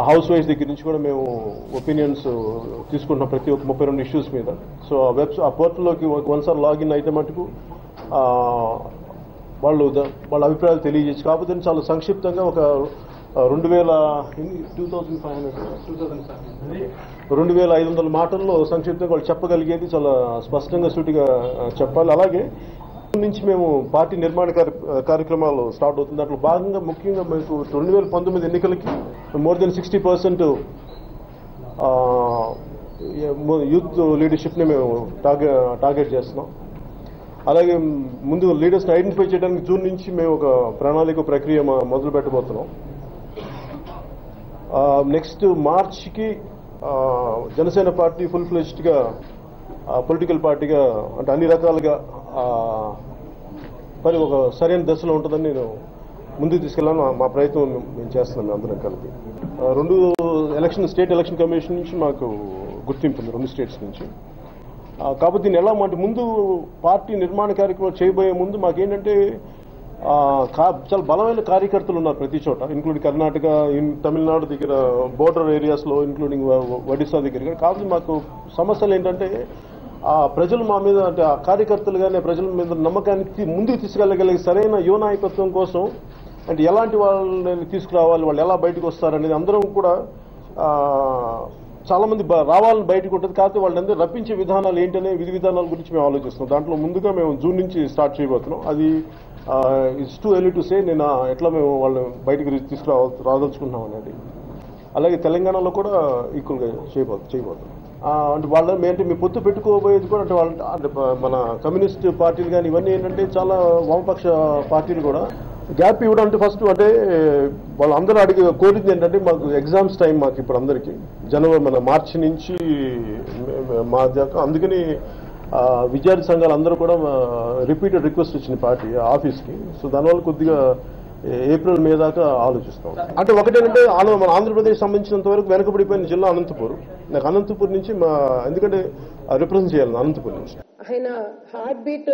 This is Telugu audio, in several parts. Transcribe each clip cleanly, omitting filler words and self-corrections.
హౌస్ వైఫ్ దగ్గర నుంచి కూడా మేము ఒపీనియన్స్ తీసుకుంటున్నాం ప్రతి ఒక్క 32 ఇష్యూస్ మీద. సో ఆ పోర్టల్లోకి ఒకసారి లాగిన్ అయితే మటుకు వాళ్ళ అభిప్రాయాలు తెలియజేసి, కాకపోతే చాలా సంక్షిప్తంగా ఒక 2,500 మాటల్లో సంక్షిప్తంగా వాళ్ళు చెప్పగలిగేది చాలా స్పష్టంగా సూటిగా చెప్పాలి. అలాగే నుంచి మేము పార్టీ నిర్మాణ కార్యక్రమాలు స్టార్ట్ అవుతుంది. దాంట్లో భాగంగా ముఖ్యంగా మీకు 2019 ఎన్నికలకి మోర్ దెన్ 60% యూత్ లీడర్షిప్ని మేము టార్గెట్ చేస్తున్నాం. అలాగే ముందు లీడర్స్ని ఐడెంటిఫై చేయడానికి జూన్ నుంచి మేము ఒక ప్రణాళిక ప్రక్రియ మొదలు పెట్టబోతున్నాం. నెక్స్ట్ మార్చ్కి జనసేన పార్టీ ఫుల్ ఫ్లెజ్డ్గా పొలిటికల్ పార్టీగా అంటే అన్ని రకాలుగా మరి ఒక సరైన దశలో ఉంటుందని నేను ముందుకు తీసుకెళ్ళాను. మా ప్రయత్నం మేము చేస్తున్నాం అందరం కలిపి. 2 స్టేట్ ఎలక్షన్ కమిషన్ నుంచి మాకు గుర్తింపు ఉంది, 2 స్టేట్స్ నుంచి. కాబట్టి దీన్ని ఎలా అంటే ముందు పార్టీ నిర్మాణ కార్యక్రమాలు చేయబోయే ముందు మాకేంటంటే చాలా బలమైన కార్యకర్తలు ఉన్నారు ప్రతి చోట, ఇంక్లూడింగ్ కర్ణాటక, తమిళనాడు దగ్గర, బోర్డర్ ఏరియాస్లో, ఇంక్లూడింగ్ ఒడిశా దగ్గర. కాబట్టి మాకు సమస్యలు ఏంటంటే ప్రజలు మా మీద అంటే ఆ కార్యకర్తలు కానీ ప్రజల మీద నమ్మకానికి ముందుకు తీసుకెళ్ళగలిగే సరైన యువ నాయకత్వం కోసం అంటే ఎలాంటి వాళ్ళని తీసుకురావాలి, వాళ్ళు ఎలా బయటకు వస్తారనేది అందరం కూడా చాలా మంది రావాలని బయటకు ఉంటుంది. కాకపోతే వాళ్ళందరూ రప్పించే విధానాలు ఏంటనే విధి విధానాల గురించి మేము ఆలోచిస్తున్నాం. దాంట్లో ముందుగా మేము జూన్ నుంచి స్టార్ట్ చేయబోతున్నాం. అది it's too early to say నేను ఎట్లా మేము వాళ్ళు బయటకు రాదలుచుకుంటున్నాం అనేది. అలాగే తెలంగాణలో కూడా ఈక్వల్గా చేయబోతున్నాం. అంటే వాళ్ళ అంటే మీ పొత్తు పెట్టుకోబోయేది కూడా అంటే వాళ్ళ అంటే మన కమ్యూనిస్ట్ పార్టీలు కానీ ఇవన్నీ ఏంటంటే చాలా వామపక్ష పార్టీలు కూడా గ్యాప్ ఇవ్వడం అంటే ఫస్ట్ అంటే వాళ్ళందరూ కోరింది ఏంటంటే మాకు ఎగ్జామ్స్ టైం మాకు ఇప్పుడు అందరికీ మన మార్చి నుంచి మా దాకా. అందుకని విద్యార్థి సంఘాలు అందరూ కూడా రిపీటెడ్ రిక్వెస్ట్ ఇచ్చిన పార్టీ ఆఫీస్కి. సో దానివల్ల కొద్దిగా ఏప్రిల్ మే దాకా ఆలోచిస్తాం. అంటే ఒకటేంటంటే మన ఆంధ్రప్రదేశ్ సంబంధించినంత వరకు వెనకబడిపోయిన జిల్లా అనంతపూర్. నాకు అనంతపూర్ నుంచి ఎందుకంటే రిప్రజెంట్ చేయాలి అనంతపూర్ నుంచి. ఆయన హార్ట్ బీట్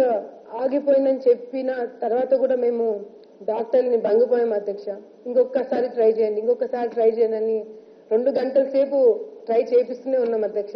ఆగిపోయిందని చెప్పిన తర్వాత కూడా మేము డాక్టర్ని భంగిపోయాం అధ్యక్ష. ఇంకొకసారి ట్రై చేయండి అని 2 గంటల సేపు ట్రై చేపిస్తూనే ఉన్నాం అధ్యక్ష.